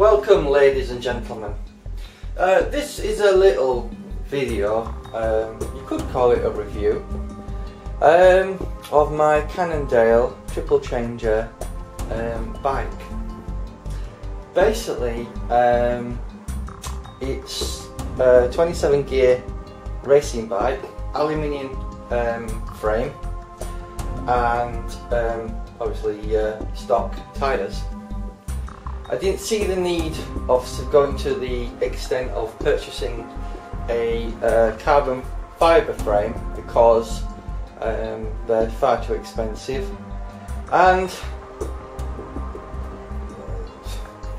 Welcome, ladies and gentlemen. This is a little video, you could call it a review, of my Cannondale triple changer bike. Basically, it's a 27 gear racing bike, alumininum frame, and obviously stock tyres. I didn't see the need of going to the extent of purchasing a carbon fibre frame because they're far too expensive, and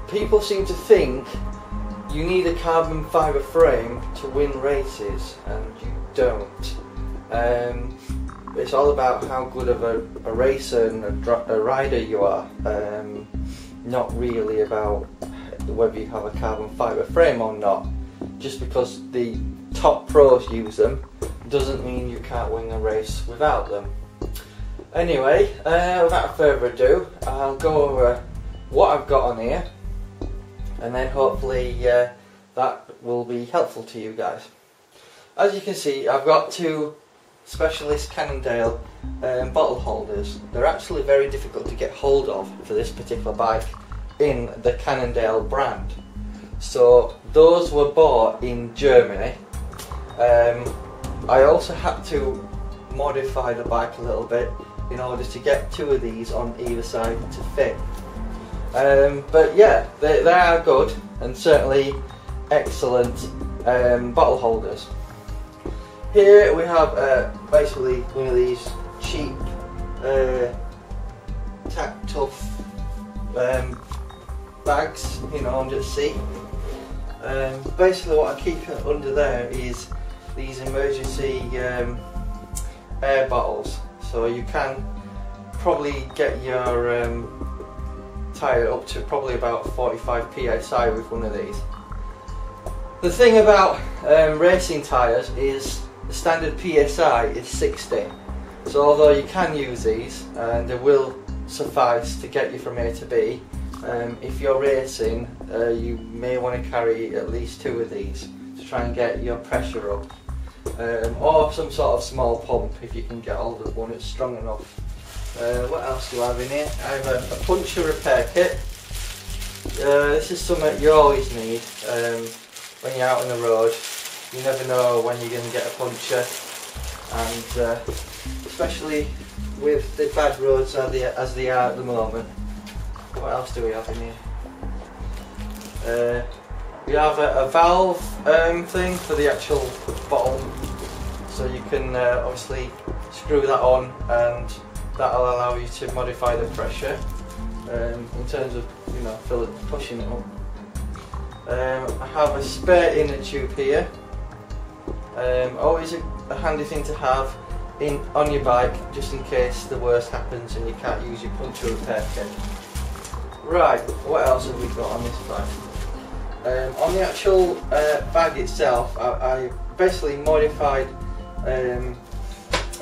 people seem to think you need a carbon fibre frame to win races, and you don't. It's all about how good of a racer and a rider you are, not really about whether you have a carbon fibre frame or not. Just because the top pros use them doesn't mean you can't win a race without them. Anyway, without further ado, I'll go over what I've got on here, and then hopefully that will be helpful to you guys. As you can see, I've got two specialist Cannondale bottle holders. They're actually very difficult to get hold of for this particular bike in the Cannondale brand. So those were bought in Germany. I also had to modify the bike a little bit in order to get two of these on either side to fit. But yeah, they are good and certainly excellent bottle holders. Here we have basically one of these cheap tack tough bags, you know, under the seat. Basically what I keep under there is these emergency air bottles, so you can probably get your tyre up to probably about 45 psi with one of these. The thing about racing tyres is the standard PSI is 60, so although you can use these and they will suffice to get you from A to B, if you're racing you may want to carry at least two of these to try and get your pressure up, or some sort of small pump if you can get hold of one that's strong enough. What else do I have in here? I have a puncture repair kit. This is something you always need when you're out on the road. You never know when you're going to get a puncture, and especially with the bad roads as they are at the moment. What else do we have in here? We have a valve thing for the actual bottle, so you can obviously screw that on, and that'll allow you to modify the pressure in terms of, you know, pushing it up. I have a spare inner tube here. Always a handy thing to have on your bike, just in case the worst happens and you can't use your puncture repair kit. Right, what else have we got on this bag? On the actual bag itself, I basically modified a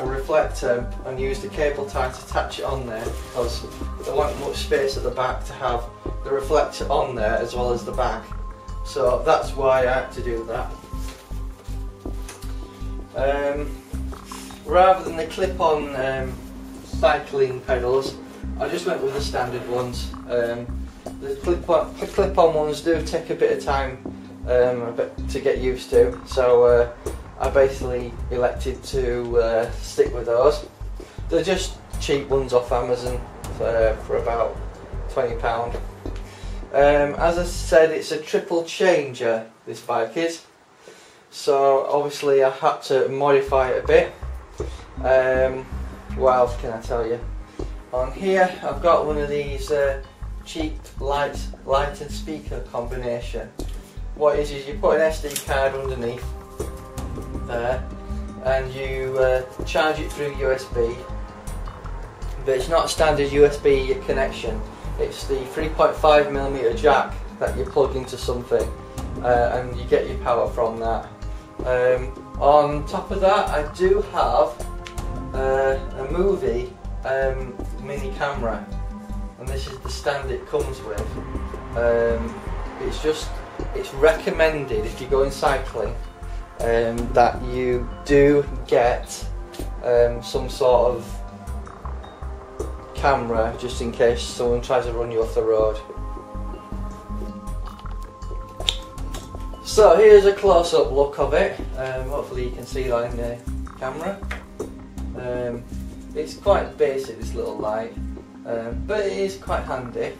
reflector and used a cable tie to attach it on there, because there wasn't much space at the back to have the reflector on there as well as the back. So that's why I had to do that. Rather than the clip-on cycling pedals, I just went with the standard ones. The clip-on ones do take a bit of time to get used to, so I basically elected to stick with those. They're just cheap ones off Amazon for about £20. As I said, it's a triple changer, this bike is, so obviously I had to modify it a bit. What else can I tell you? On here I've got one of these cheap light and speaker combination. What it is you put an SD card underneath there, and you charge it through USB, but it's not a standard USB connection. It's the 3.5mm jack that you plug into something, and you get your power from that. On top of that, I do have a movie mini camera, and this is the stand it comes with. it's recommended if you're going cycling that you do get some sort of camera just in case someone tries to run you off the road. So here's a close-up look of it. Hopefully you can see that in the camera. It's quite basic, this little light, but it is quite handy.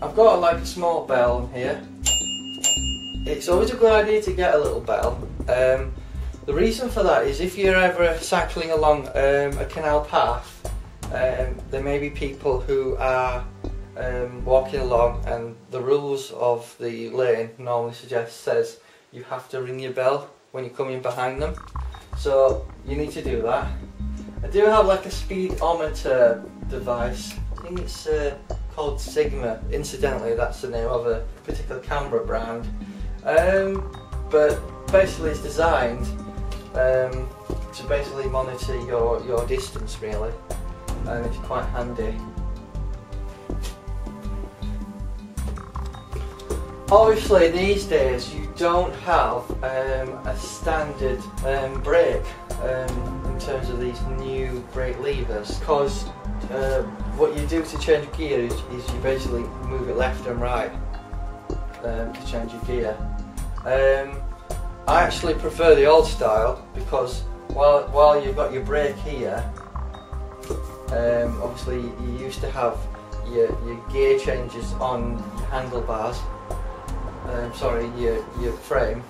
I've got like a small bell here. It's always a good idea to get a little bell. The reason for that is if you're ever cycling along a canal path, there may be people who are walking along, and the rules of the lane normally says you have to ring your bell when you're coming behind them. So you need to do that. I do have like a speedometer device. I think it's called Sigma. Incidentally, that's the name of a particular camera brand. But basically it's designed to basically monitor your distance really, and it's quite handy. Obviously these days you don't have a standard brake in terms of these new brake levers, because what you do to change gear is you basically move it left and right to change your gear. I actually prefer the old style because while you've got your brake here, obviously you used to have your gear changes on your handlebars, your frame.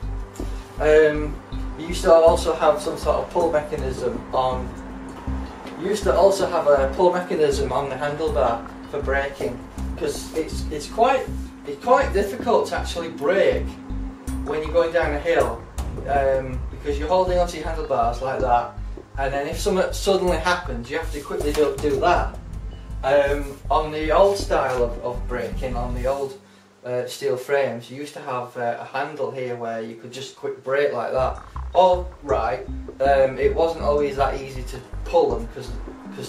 You used to also have some sort of pull mechanism on. You used to also have a pull mechanism on the handlebar for braking, because it's quite difficult to actually brake when you're going down a hill, because you're holding onto your handlebars like that, and then if something suddenly happens, you have to quickly do that. On the old style of braking, on the old steel frames, you used to have a handle here where you could just quick brake like that. All right, it wasn't always that easy to pull them because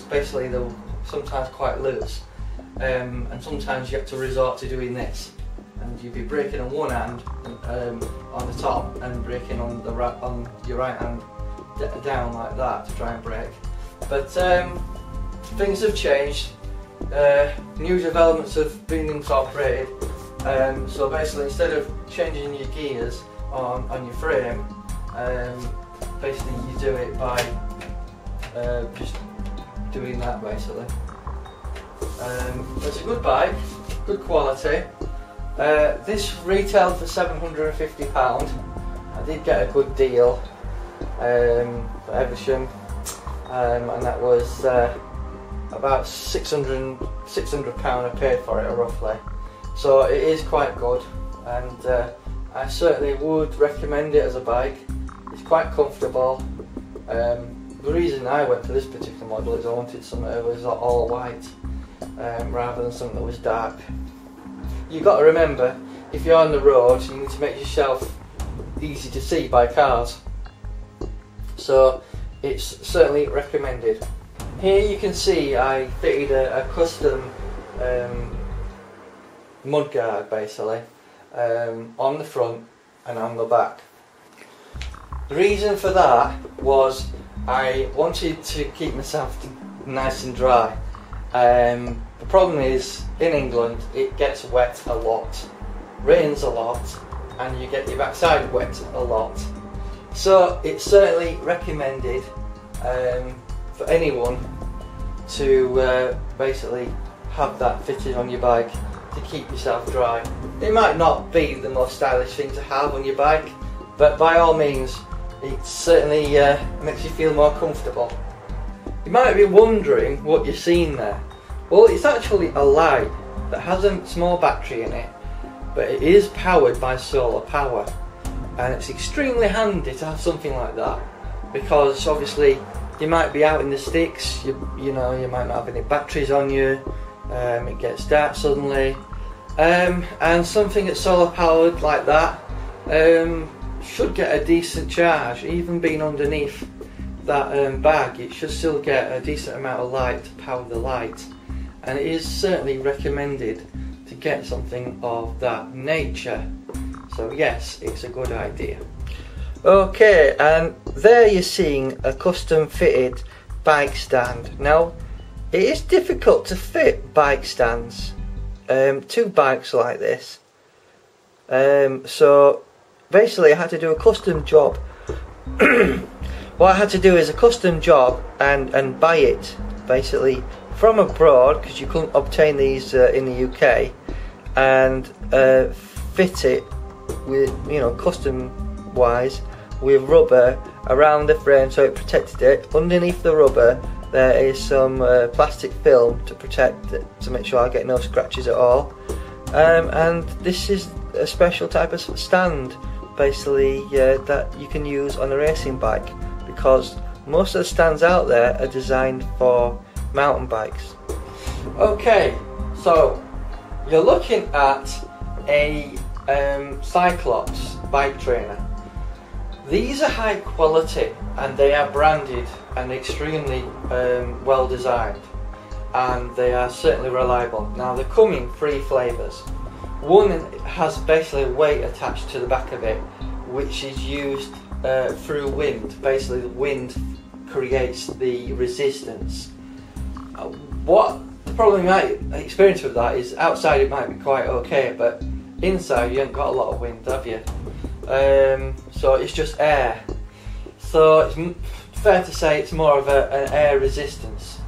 basically they were sometimes quite loose, and sometimes you had to resort to doing this, and you'd be braking on one hand on the top and braking on your right hand down like that to try and brake. But things have changed. New developments have been incorporated. So basically, instead of changing your gears on your frame, basically you do it by just doing that basically. It's a good bike, good quality. This retailed for £750. I did get a good deal for Eversham, and that was about £600 I paid for it roughly. So it is quite good, and I certainly would recommend it as a bike. It's quite comfortable. The reason I went for this particular model is I wanted something that was all white rather than something that was dark. You've got to remember, if you're on the road, you need to make yourself easy to see by cars. So it's certainly recommended. Here you can see I fitted a custom mudguard basically on the front and on the back. The reason for that was I wanted to keep myself nice and dry. The problem is in England it gets wet a lot, rains a lot, and you get your backside wet a lot. So it's certainly recommended for anyone to basically have that fitted on your bike to keep yourself dry. It might not be the most stylish thing to have on your bike, but by all means it certainly makes you feel more comfortable. You might be wondering what you're seeing there. Well, it's actually a light that has a small battery in it, but it is powered by solar power, and it's extremely handy to have something like that, because obviously you might be out in the sticks, you might not have any batteries on you, it gets dark suddenly, and something that's solar powered like that should get a decent charge. Even being underneath that bag, it should still get a decent amount of light to power the light, and it is certainly recommended to get something of that nature. So yes, it's a good idea. Okay, and there you're seeing a custom fitted bike stand. Now, it is difficult to fit bike stands, two bikes like this. So basically I had to do a custom job. What I had to do is a custom job and buy it basically from abroad, because you couldn't obtain these in the UK, and fit it with, you know, custom wise, with rubber around the frame so it protected it. Underneath the rubber there is some plastic film to protect it, to make sure I get no scratches at all. And this is a special type of stand basically that you can use on a racing bike, because most of the stands out there are designed for mountain bikes. Okay, so you're looking at a Cyclops bike trainer. These are high quality and they are branded and extremely well designed, and they are certainly reliable. Now they come in 3 flavours. One has basically weight attached to the back of it, which is used through wind. Basically the wind creates the resistance. What the problem you might experience with that is outside it might be quite okay, but inside you haven't got a lot of wind, have you? So it's just air. So it's fair to say it's more of an air resistance.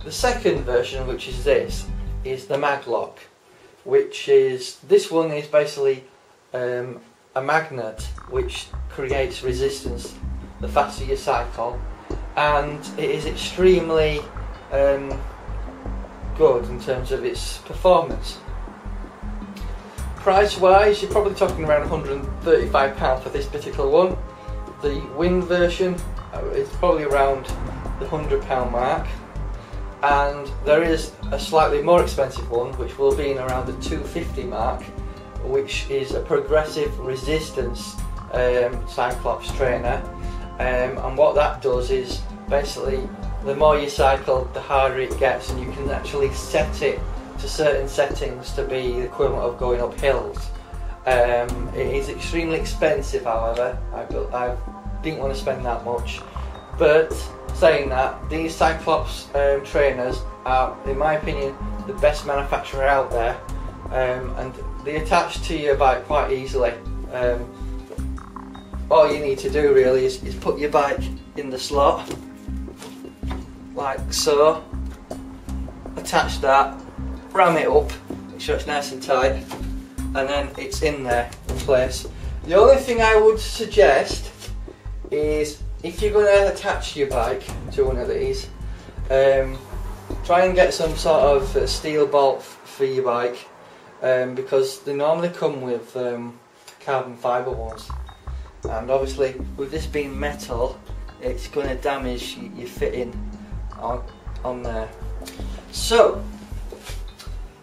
The second version, which is this, is the maglock, which is, this one is basically a magnet which creates resistance the faster you cycle, and it is extremely good in terms of its performance. Price wise, you're probably talking around £135 for this particular one. The wind version is probably around the £100 mark, and there is a slightly more expensive one which will be in around the £250 mark, which is a progressive resistance Cyclops trainer. And what that does is basically the more you cycle, the harder it gets, and you can actually set it to certain settings to be the equivalent of going up hills. It is extremely expensive, however. I didn't want to spend that much, but saying that, these Cyclops trainers are, in my opinion, the best manufacturer out there, and they attach to your bike quite easily. All you need to do really is put your bike in the slot like so, attach that, ram it up, make sure it's nice and tight, and then it's in there in place. The only thing I would suggest is, if you're going to attach your bike to one of these, try and get some sort of steel bolt for your bike, because they normally come with carbon fibre ones, and obviously with this being metal, it's going to damage your fitting on there. So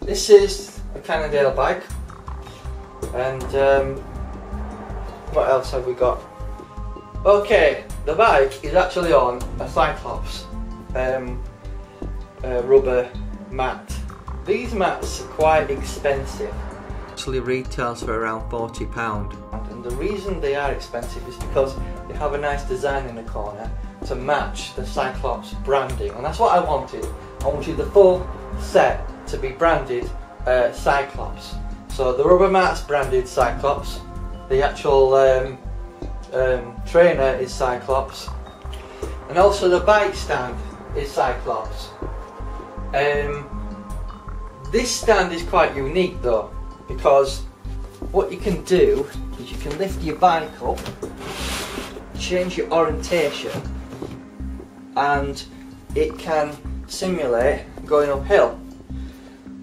this is a Cannondale bike, and what else have we got? Okay, the bike is actually on a Cyclops rubber mat. These mats are quite expensive. Actually retails for around £40, and the reason they are expensive is because they have a nice design in the corner to match the Cyclops branding, and that's what I wanted. I wanted the full set to be branded Cyclops. So the rubber mat's branded Cyclops, the actual trainer is Cyclops, and also the bike stand is Cyclops. This stand is quite unique though, because what you can do is you can lift your bike up, change your orientation, and it can simulate going uphill.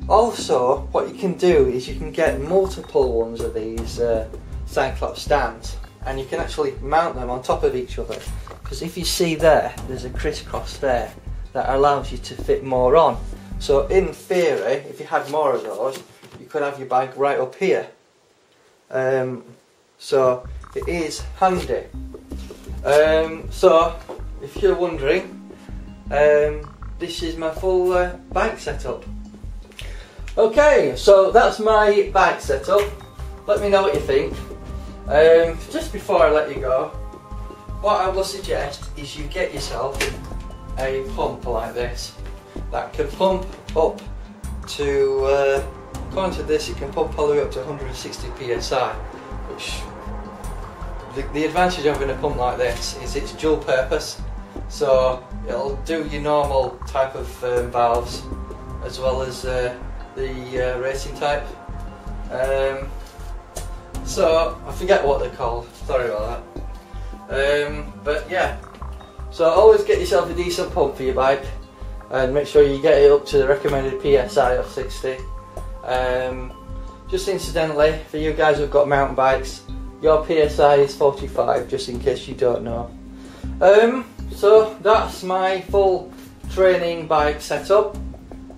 Also, what you can do is you can get multiple ones of these Cyclops stands, and you can actually mount them on top of each other, because if you see there, there's a crisscross there that allows you to fit more on. So in theory, if you had more of those, you could have your bike right up here. So it is handy. So if you're wondering, this is my full bike setup. Okay, so that's my bike setup. Let me know what you think. Just before I let you go, what I will suggest is you get yourself a pump like this that can pump up to, according to this, it can pump all the way up to 160 psi, which the advantage of having a pump like this is it's dual purpose, so it'll do your normal type of valves as well as the racing type. So I forget what they're called, sorry about that. But yeah, so always get yourself a decent pump for your bike and make sure you get it up to the recommended PSI of 60. Just incidentally, for you guys who've got mountain bikes, your PSI is 45, just in case you don't know. So that's my full training bike setup.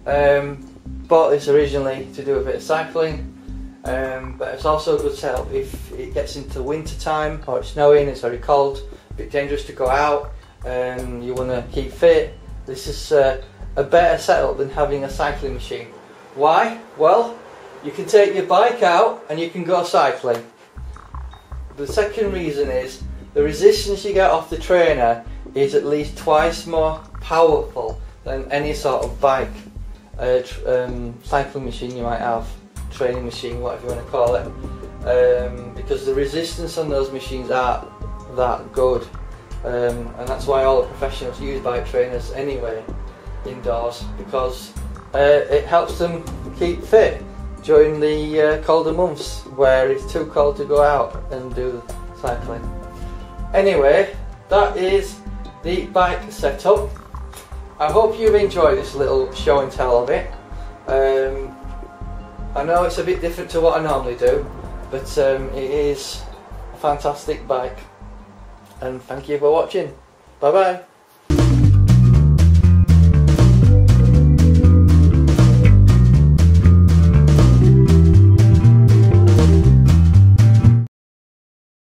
Bought this originally to do a bit of cycling, but it's also a good setup if it gets into winter time or it's snowing, it's very cold, a bit dangerous to go out, and you want to keep fit. This is a better setup than having a cycling machine. Why? Well, you can take your bike out and you can go cycling. The second reason is the resistance you get off the trainer is at least twice more powerful than any sort of bike, cycling machine you might have, training machine, whatever you want to call it, because the resistance on those machines aren't that good, and that's why all the professionals use bike trainers anyway indoors, because it helps them keep fit during the colder months where it's too cold to go out and do cycling. Anyway, that is the bike setup. I hope you've enjoyed this little show and tell of it. I know it's a bit different to what I normally do, but it is a fantastic bike, and thank you for watching. Bye bye.